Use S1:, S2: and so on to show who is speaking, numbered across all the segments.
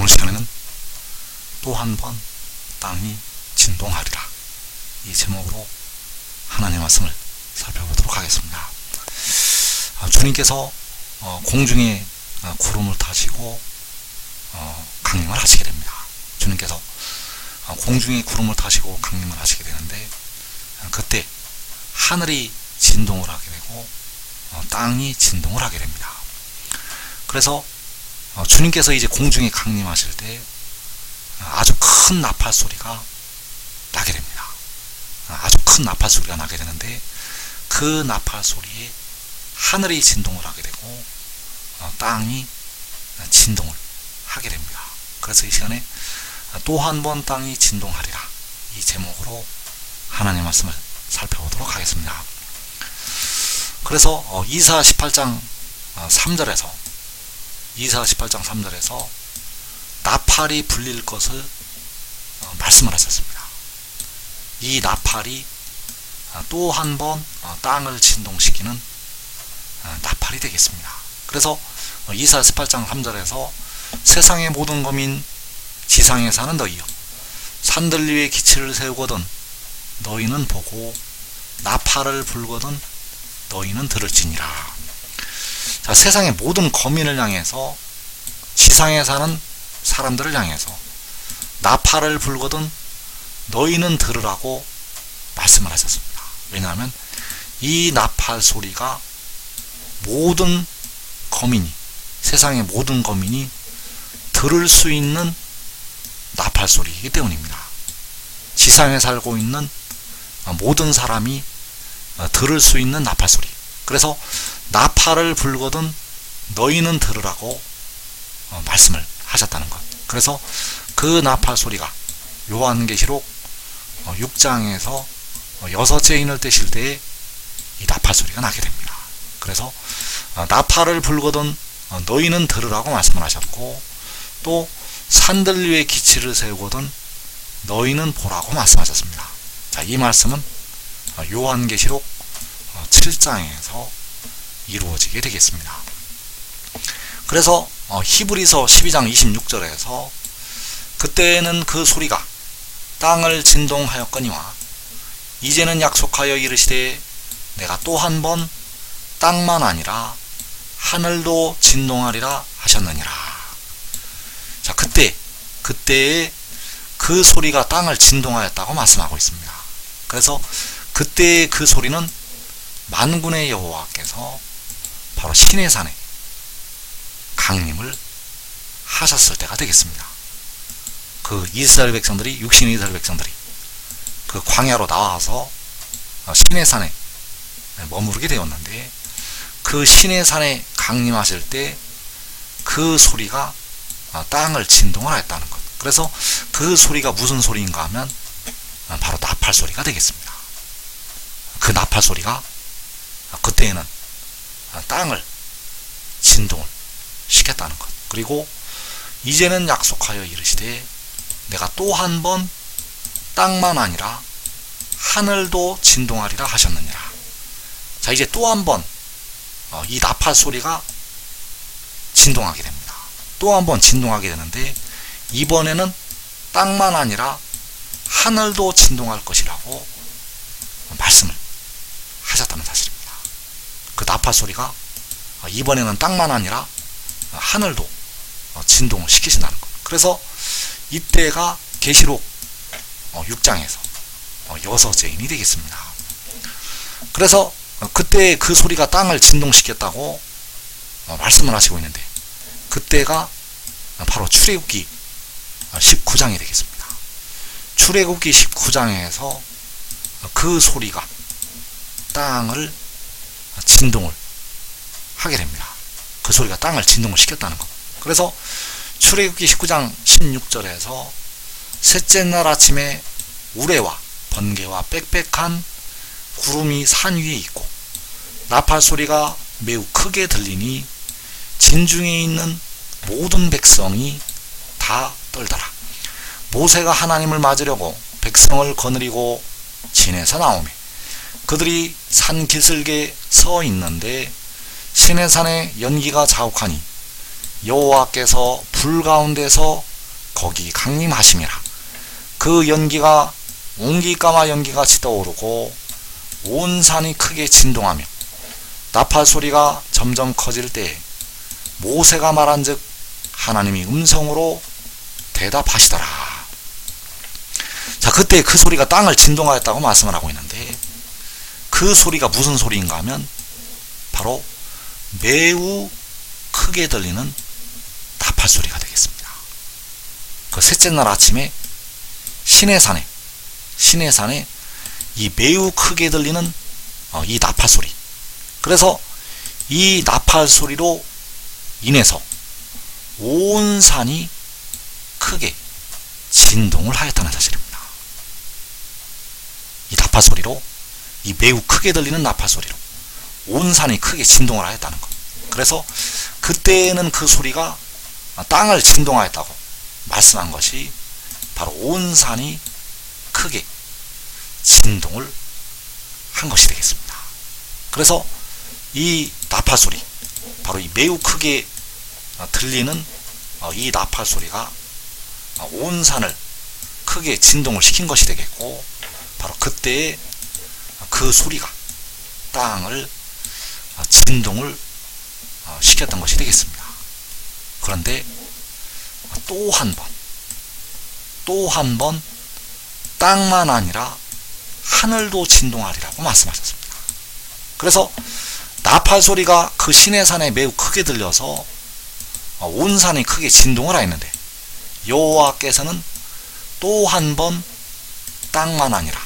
S1: 오늘 시간에는 또 한 번 땅이 진동하리라, 이 제목으로 하나님의 말씀을 살펴보도록 하겠습니다. 주님께서 공중에 구름을 타시고 강림을 하시게 됩니다. 주님께서 공중에 구름을 타시고 강림을 하시게 되는데, 그때 하늘이 진동을 하게 되고 땅이 진동을 하게 됩니다. 그래서 주님께서 이제 공중에 강림하실 때 아주 큰 나팔 소리가 나게 됩니다. 아주 큰 나팔 소리가 나게 되는데, 그 나팔 소리에 하늘이 진동을 하게 되고 땅이 진동을 하게 됩니다. 그래서 이 시간에 또 한 번 땅이 진동하리라, 이 제목으로 하나님의 말씀을 살펴보도록 하겠습니다. 그래서 이사야 18장 3절에서 나팔이 불릴 것을 말씀을 하셨습니다. 이 나팔이 또 한 번 땅을 진동시키는 나팔이 되겠습니다. 그래서 이사야 18장 3절에서 세상의 모든 거민 지상에 사는 너희여, 산들 위에 기치를 세우거든 너희는 보고 나팔을 불거든 너희는 들을지니라. 자, 세상의 모든 거민을 향해서, 지상에 사는 사람들을 향해서 나팔을 불거든 너희는 들으라고 말씀을 하셨습니다. 왜냐하면 이 나팔 소리가 모든 거민이, 세상의 모든 거민이 들을 수 있는 나팔 소리이기 때문입니다. 지상에 살고 있는 모든 사람이 들을 수 있는 나팔 소리. 그래서 나팔을 불거든 너희는 들으라고 말씀을 하셨다는 것. 그래서 그 나팔 소리가 요한계시록 6장에서 6째 인을 떼실 때에 이 나팔 소리가 나게 됩니다. 그래서 나팔을 불거든 너희는 들으라고 말씀을 하셨고, 또 산들 위에 기치를 세우거든 너희는 보라고 말씀하셨습니다. 자, 이 말씀은 요한계시록 7장에서 이루어지게 되겠습니다. 그래서 히브리서 12장 26절에서 그때는 그 소리가 땅을 진동하였거니와 이제는 약속하여 이르시되 내가 또 한 번 땅만 아니라 하늘도 진동하리라 하셨느니라. 자, 그때의 그 소리가 땅을 진동하였다고 말씀하고 있습니다. 그래서 그때의 그 소리는 만군의 여호와께서 바로 시내산에 강림을 하셨을 때가 되겠습니다. 그 이스라엘 백성들이, 육신의 이스라엘 백성들이 그 광야로 나와서 시내산에 머무르게 되었는데, 그 시내산에 강림하실 때 그 소리가 땅을 진동을 하였다는 것. 그래서 그 소리가 무슨 소리인가 하면 바로 나팔 소리가 되겠습니다. 그 나팔 소리가 그때에는 땅을 진동을 시켰다는 것. 그리고 이제는 약속하여 이르시되 내가 또 한 번 땅만 아니라 하늘도 진동하리라 하셨느니라. 자, 이제 또 한 번 이 나팔 소리가 진동하게 됩니다. 또 한 번 진동하게 되는데, 이번에는 땅만 아니라 하늘도 진동할 것이라고 말씀을 하셨다는 사실입니다. 그 나팔 소리가 이번에는 땅만 아니라 하늘도 진동을 시키신다는 것. 그래서 이때가 계시록 6장에서 6째 인이 되겠습니다. 그래서 그때 그 소리가 땅을 진동시켰다고 말씀을 하시고 있는데, 그때가 바로 출애굽기 19장이 되겠습니다. 출애굽기 19장에서 그 소리가 땅을 진동을 하게 됩니다. 그 소리가 땅을 진동을 시켰다는 것. 그래서 출애굽기 19장 16절에서 셋째 날 아침에 우레와 번개와 빽빽한 구름이 산 위에 있고 나팔 소리가 매우 크게 들리니 진중에 있는 모든 백성이 다 떨더라. 모세가 하나님을 맞으려고 백성을 거느리고 진에서 나오매 그들이 산 기슭에 서 있는데 시내산에 연기가 자욱하니 여호와께서 불 가운데서 거기 강림하심이라. 그 연기가 옹기까마 연기같이 떠오르고 온 산이 크게 진동하며 나팔 소리가 점점 커질 때 모세가 말한즉 하나님이 음성으로 대답하시더라. 자, 그때 그 소리가 땅을 진동하였다고 말씀을 하고 있는데, 그 소리가 무슨 소리인가 하면 바로 매우 크게 들리는 나팔 소리가 되겠습니다. 그 셋째 날 아침에 시내산에 이 매우 크게 들리는 이 나팔 소리. 그래서 이 나팔 소리로 인해서 온 산이 크게 진동을 하였다는 사실입니다. 이 나팔 소리로, 이 매우 크게 들리는 나팔 소리로 온 산이 크게 진동을 하였다는 것. 그래서 그때는 그 소리가 땅을 진동하였다고 말씀한 것이 바로 온 산이 크게 진동을 한 것이 되겠습니다. 그래서 이 나팔 소리, 바로 이 매우 크게 들리는 이 나팔 소리가 온 산을 크게 진동을 시킨 것이 되겠고, 바로 그때의 그 소리가 땅을 진동을 시켰던 것이 되겠습니다. 그런데 또 한 번 땅만 아니라 하늘도 진동하리라고 말씀하셨습니다. 그래서 나팔 소리가 그 시내산에 매우 크게 들려서 온 산이 크게 진동을 하였는데, 여호와께서는 또 한 번 땅만 아니라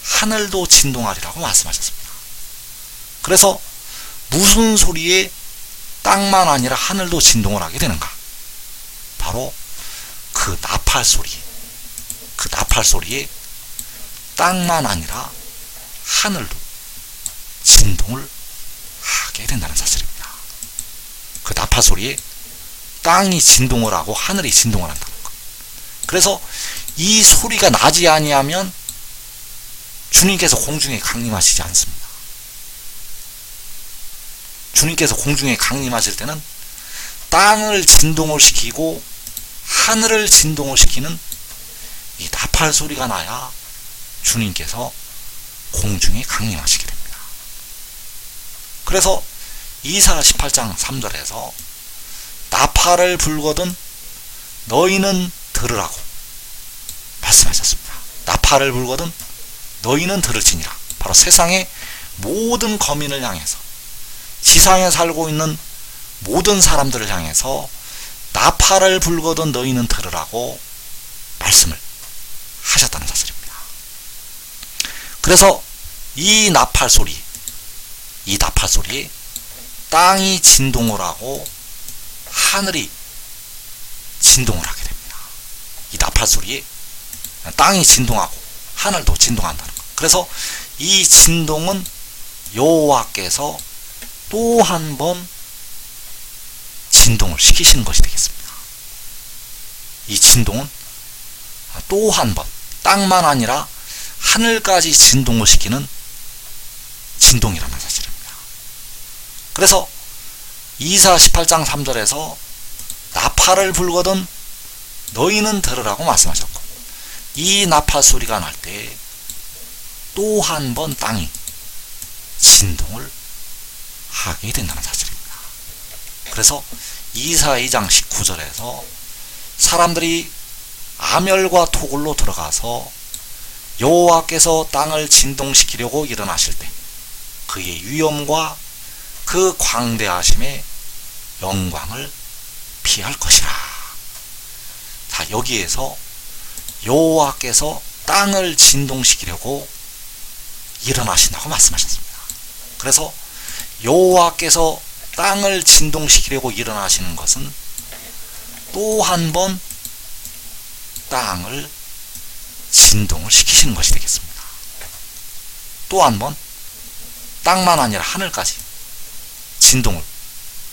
S1: 하늘도 진동하리라고 말씀하셨습니다. 그래서 무슨 소리에 땅만 아니라 하늘도 진동을 하게 되는가? 바로 그 나팔 소리에 땅만 아니라 하늘도 진동을 하게 된다는 사실입니다. 그 나팔 소리에 땅이 진동을 하고 하늘이 진동을 한다는 것. 그래서 이 소리가 나지 아니하면 주님께서 공중에 강림하시지 않습니다. 주님께서 공중에 강림하실 때는 땅을 진동을 시키고 하늘을 진동을 시키는 이 나팔 소리가 나야 주님께서 공중에 강림하시게 됩니다. 그래서 이사 18장 3절에서 나팔을 불거든 너희는 들으라고 말씀하셨습니다. 나팔을 불거든 너희는 들을지니라. 바로 세상의 모든 거민을 향해서, 지상에 살고 있는 모든 사람들을 향해서 나팔을 불거든 너희는 들으라고 말씀을 하셨다는 사실입니다. 그래서 이 나팔 소리에 땅이 진동을 하고 하늘이 진동을 하게 됩니다. 이 나팔 소리에 땅이 진동하고 하늘도 진동한다는 것. 그래서 이 진동은 여호와께서 또 한 번 진동을 시키시는 것이 되겠습니다. 이 진동은 또 한 번 땅만 아니라 하늘까지 진동을 시키는 진동이라는 사실입니다. 그래서 이사 18장 3절에서 나팔을 불거든 너희는 들으라고 말씀하셨고, 이 나팔 소리가 날 때 또 한 번 땅이 진동을 하게 된다는 사실입니다. 그래서 이사 2장 19절에서 사람들이 아멸과 토굴로 들어가서 여호와께서 땅을 진동시키려고 일어나실 때 그의 위엄과 그 광대하심의 영광을 피할 것이라. 자, 여기에서 여호와께서 땅을 진동시키려고 일어나신다고 말씀하셨습니다. 그래서 여호와께서 땅을 진동시키려고 일어나시는 것은 또 한 번 땅을 진동을 시키시는 것이 되겠습니다. 또 한 번 땅만 아니라 하늘까지 진동을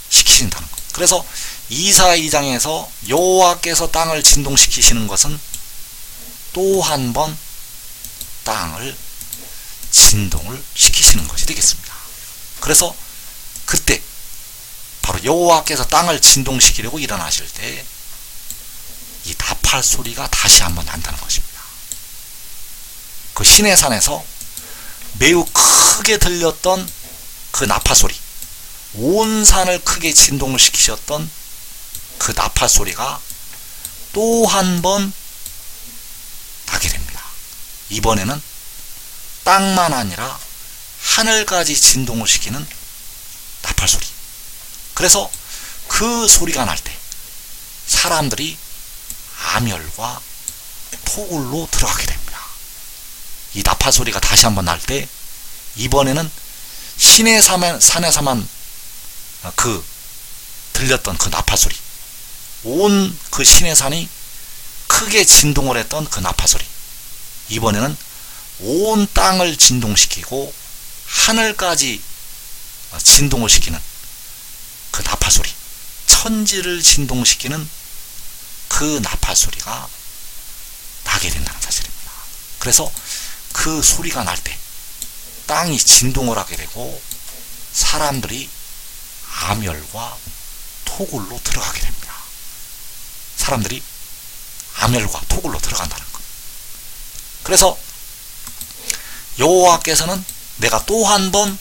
S1: 시키신다는 것. 그래서 이사 2장에서 여호와께서 땅을 진동시키시는 것은 또 한 번 땅을 진동을 시키시는 것이 되겠습니다. 그래서 그때 바로 여호와께서 땅을 진동시키려고 일어나실 때 이 나팔 소리가 다시 한번 난다는 것입니다. 그 시내산에서 매우 크게 들렸던 그 나팔 소리, 온 산을 크게 진동을 시키셨던 그 나팔 소리가 또 한 번 나게 됩니다. 이번에는 땅만 아니라 하늘까지 진동을 시키는 나팔 소리. 그래서 그 소리가 날 때 사람들이 암열과 토굴로 들어가게 됩니다. 이 나팔 소리가 다시 한번 날 때 이번에는 산에서만 그 들렸던 그 나팔 소리, 온 그 시내산이 크게 진동을 했던 그 나팔 소리, 이번에는 온 땅을 진동시키고 하늘까지 진동을 시키는 그 나팔 소리, 천지를 진동시키는 그 나팔 소리가 나게 된다는 사실입니다. 그래서 그 소리가 날 때 땅이 진동을 하게 되고 사람들이 암열과 토굴로 들어가게 됩니다. 사람들이 암열과 토굴로 들어간다는 것. 그래서 여호와께서는 내가 또 한 번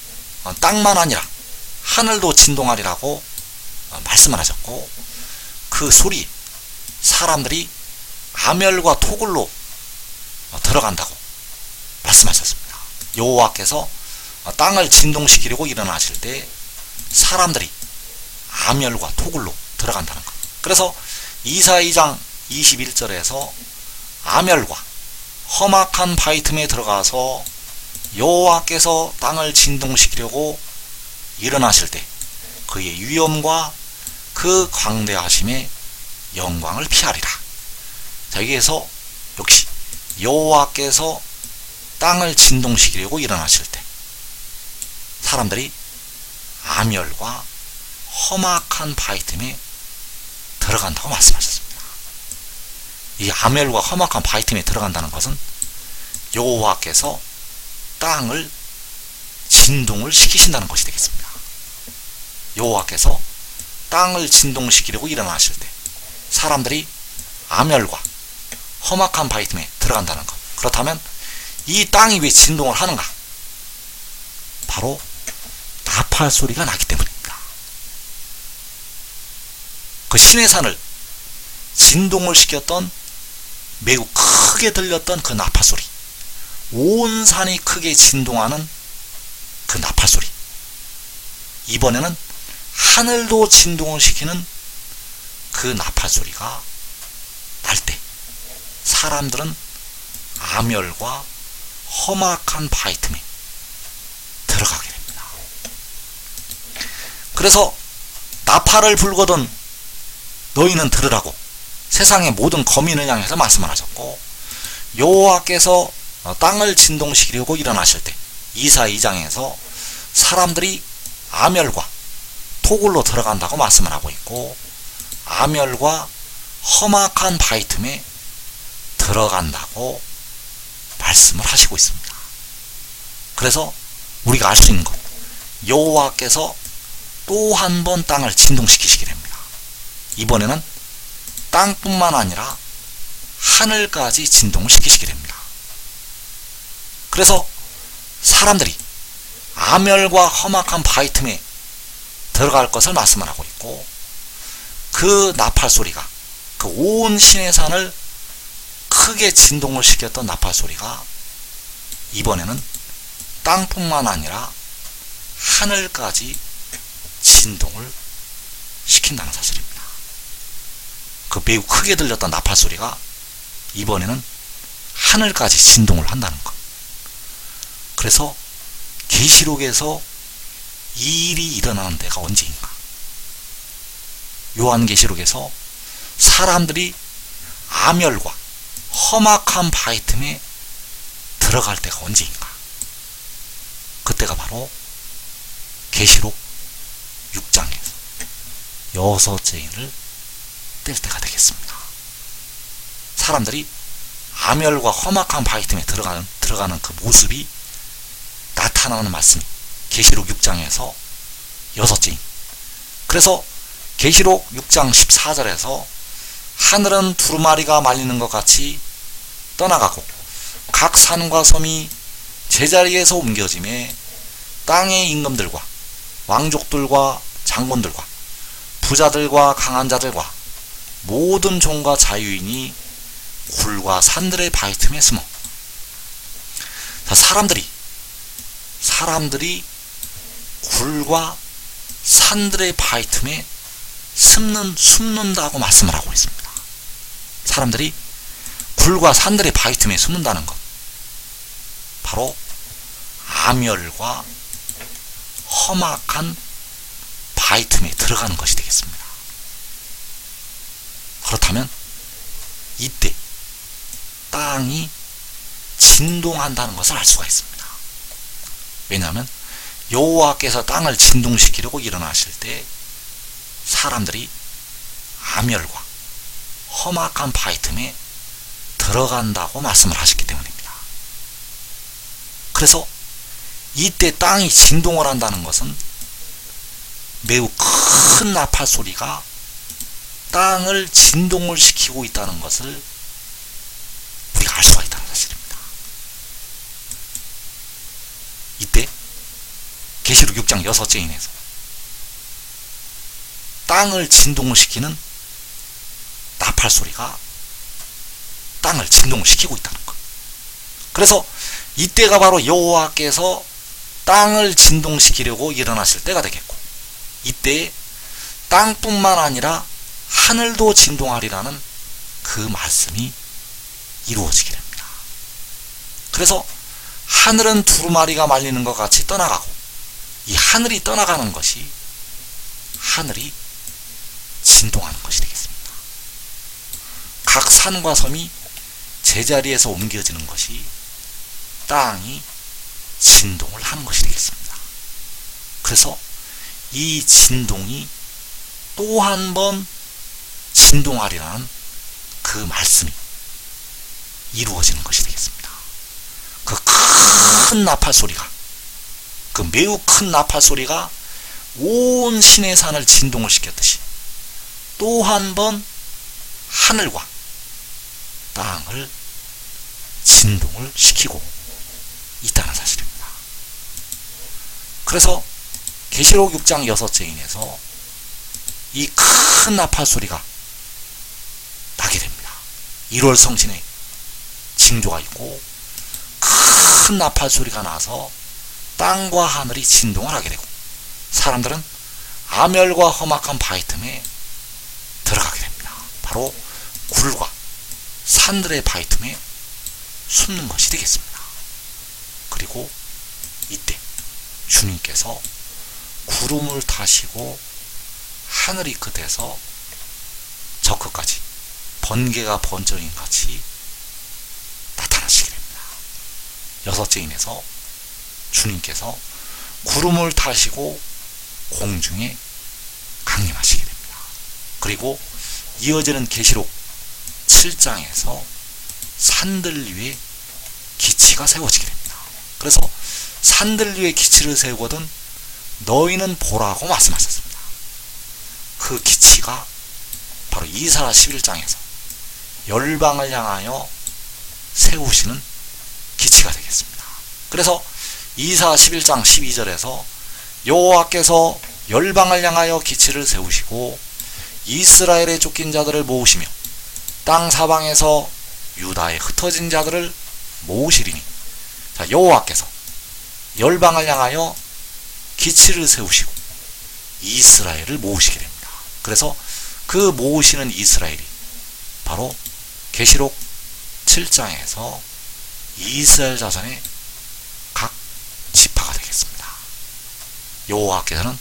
S1: 땅만 아니라 하늘도 진동하리라고 말씀을 하셨고, 그 소리, 사람들이 암열과 토굴로 들어간다고 말씀하셨습니다. 여호와께서 땅을 진동시키려고 일어나실 때 사람들이 암열과 토굴로 들어간다는 것. 그래서 이사 2장 21절에서 암열과 험악한 바위 틈에 들어가서 여호와께서 땅을 진동시키려고 일어나실 때 그의 위엄과 그 광대하심의 영광을 피하리라. 자, 여기에서 역시 여호와께서 땅을 진동시키려고 일어나실 때 사람들이 암열과 험악한 바위 틈에 들어간다고 말씀하셨습니다. 이 암열과 험악한 바위 틈에 들어간다는 것은 여호와께서 땅을 진동을 시키신다는 것이 되겠습니다. 여호와께서 땅을 진동시키려고 일어나실 때 사람들이 암열과 험악한 바위 틈에 들어간다는 것. 그렇다면 이 땅이 왜 진동을 하는가? 바로 나팔 소리가 나기 때문입니다. 그 시내산을 진동을 시켰던, 매우 크게 들렸던 그 나팔 소리, 온 산이 크게 진동하는 그 나팔 소리, 이번에는 하늘도 진동을 시키는 그 나팔 소리가 날 때 사람들은 암열과 험악한 바위 틈에 들어가게 됩니다. 그래서 나팔을 불거든 너희는 들으라고 세상의 모든 거민을 향해서 말씀을 하셨고, 여호와께서 땅을 진동시키려고 일어나실 때 이사 2장에서 사람들이 암열과 토굴로 들어간다고 말씀을 하고 있고, 암열과 험악한 바위 틈에 들어간다고 말씀을 하시고 있습니다. 그래서 우리가 알 수 있는 것, 여호와께서 또 한 번 땅을 진동시키시게 됩니다. 이번에는 땅뿐만 아니라 하늘까지 진동을 시키시게 됩니다. 그래서 사람들이 암열과 험악한 바위 틈에 들어갈 것을 말씀을 하고 있고, 그 나팔 소리가 그 온 시내산을 크게 진동을 시켰던 나팔 소리가 이번에는 땅뿐만 아니라 하늘까지 진동을 시킨다는 사실입니다. 그 매우 크게 들렸던 나팔 소리가 이번에는 하늘까지 진동을 한다는 것. 그래서 계시록에서 이 일이 일어나는 데가 언제인가? 요한계시록에서 사람들이 암열과 험악한 바위 틈에 들어갈 때가 언제인가? 그때가 바로 계시록 6장에서 여섯째 인을 뗄 때가 되겠습니다. 사람들이 암열과 험악한 바위 틈에 들어가는 그 모습이 나타나는 말씀이 계시록 6장에서 여섯째 인. 그래서 계시록 6장 14절에서 하늘은 두루마리가 말리는 것 같이 떠나가고 각 산과 섬이 제자리에서 옮겨짐에 땅의 임금들과 왕족들과 장군들과 부자들과 강한 자들과 모든 종과 자유인이 굴과 산들의 바위 틈에 숨어. 자, 사람들이 굴과 산들의 바위 틈에 숨는다고 말씀을 하고 있습니다. 사람들이 굴과 산들의 바위 틈에 숨는다는 것, 바로 아멸과 험악한 바위 틈에 들어가는 것이 되겠습니다. 그렇다면 이때 땅이 진동한다는 것을 알 수가 있습니다. 왜냐하면 여호와께서 땅을 진동시키려고 일어나실 때 사람들이 아멸과 험악한 바위 틈에 들어간다고 말씀을 하셨기 때문입니다. 그래서 이때 땅이 진동을 한다는 것은 매우 큰 나팔 소리가 땅을 진동을 시키고 있다는 것을 우리가 알 수가 있다는 사실입니다. 이때 계시록 6장 6째 인에서 땅을 진동을 시키는 나팔 소리가 땅을 진동을 시키고 있다는 것. 그래서 이때가 바로 여호와께서 땅을 진동시키려고 일어나실 때가 되겠고, 이때에 땅뿐만 아니라 하늘도 진동하리라는 그 말씀이 이루어지게 됩니다. 그래서 하늘은 두루마리가 말리는 것 같이 떠나가고, 이 하늘이 떠나가는 것이 하늘이 진동하는 것이 되겠습니다. 각 산과 섬이 제자리에서 옮겨지는 것이 땅이 진동을 하는 것이 되겠습니다. 그래서 이 진동이 또 한 번 진동하리라는 그 말씀이 이루어지는 것이 되겠습니다. 그 큰 나팔 소리가, 그 매우 큰 나팔 소리가 온 신의 산을 진동을 시켰듯이 또 한 번 하늘과 땅을 진동을 시키고 있다는 사실입니다. 그래서 계시록 6장 6째 인에서 이 큰 나팔 소리가 나게 됩니다. 1월 성신의 징조가 있고 큰 나팔 소리가 나서 땅과 하늘이 진동을 하게 되고 사람들은 아멸과 험악한 바위 틈에 들어가게 됩니다. 바로 굴과 산들의 바위 틈에 숨는 것이 되겠습니다. 그리고 이때 주님께서 구름을 타시고 하늘이 끝에서 저 끝까지 번개가 번쩍인 같이 나타나시게 됩니다. 6째 인에서 주님께서 구름을 타시고 공중에 강림하시게 됩니다. 그리고 이어지는 계시록 7장에서 산들 위에 기치가 세워지게 됩니다. 그래서 산들 위에 기치를 세우거든 너희는 보라고 말씀하셨습니다. 그 기치가 바로 이사야 11장에서 열방을 향하여 세우시는 기치가 되겠습니다. 그래서 이사야 11장 12절에서 여호와께서 열방을 향하여 기치를 세우시고 이스라엘의 쫓긴 자들을 모으시며 땅 사방에서 유다의 흩어진 자들을 모으시리니, 자, 여호와께서 열방을 향하여 기치를 세우시고 이스라엘을 모으시게 됩니다. 그래서 그 모으시는 이스라엘이 바로 계시록 7장에서 이스라엘 자손의 각 지파가 되겠습니다. 여호와께서는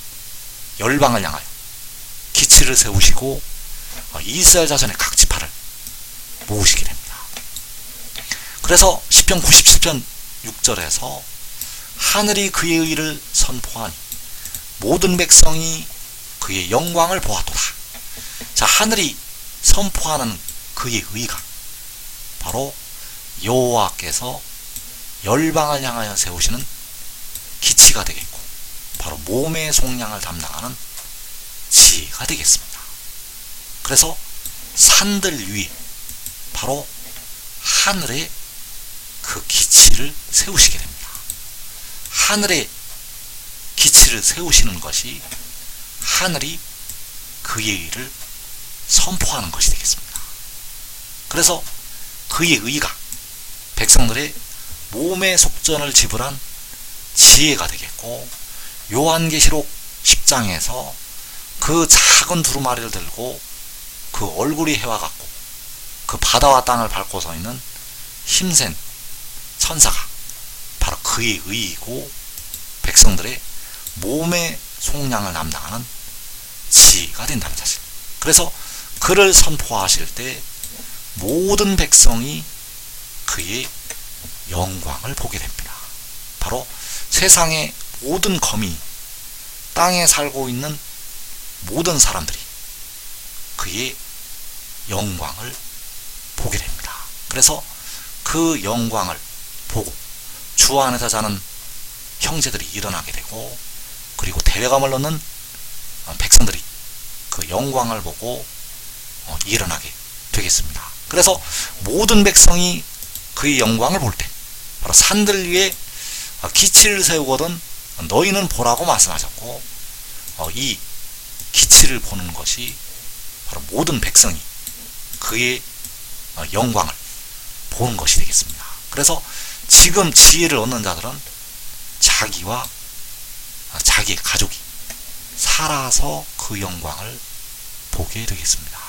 S1: 열방을 향하여 기치를 세우시고 이스라엘 자손의 각 지파를 모으시게 됩니다. 그래서 시편 97편 6절에서 하늘이 그의 의를 선포하니 모든 백성이 그의 영광을 보았도다. 자, 하늘이 선포하는 그의 의가 바로 여호와께서 열방을 향하여 세우시는 기치가 되겠고, 바로 몸의 속량을 담당하는 지혜가 되겠습니다. 그래서 산들 위에 바로 하늘에 그 기치를 세우시게 됩니다. 하늘에 기치를 세우시는 것이 하늘이 그의 의를 선포하는 것이 되겠습니다. 그래서 그의 의가 백성들의 몸의 속전을 지불한 지혜가 되겠고, 요한계시록 10장에서 그 작은 두루마리를 들고 그 얼굴이 해와 같고 그 바다와 땅을 밟고 서 있는 힘센 천사가 바로 그의 의이고, 백성들의 몸의 속량을 담당하는 지혜가 된다는 사실. 그래서 그를 선포하실 때 모든 백성이 그의 영광을 보게 됩니다. 바로 세상의 모든 거민이, 땅에 살고 있는 모든 사람들이 그의 영광을 보게 됩니다. 그래서 그 영광을 보고 주 안에서 자는 형제들이 일어나게 되고, 그리고 대감을 얻는 백성들이 그 영광을 보고 일어나게 되겠습니다. 그래서 모든 백성이 그의 영광을 볼 때 바로 산들 위에 기치를 세우거든 너희는 보라고 말씀하셨고, 이 기치를 보는 것이 바로 모든 백성이 그의 영광을 보는 것이 되겠습니다. 그래서 지금 지혜를 얻는 자들은 자기와 자기의 가족이 살아서 그 영광을 보게 되겠습니다.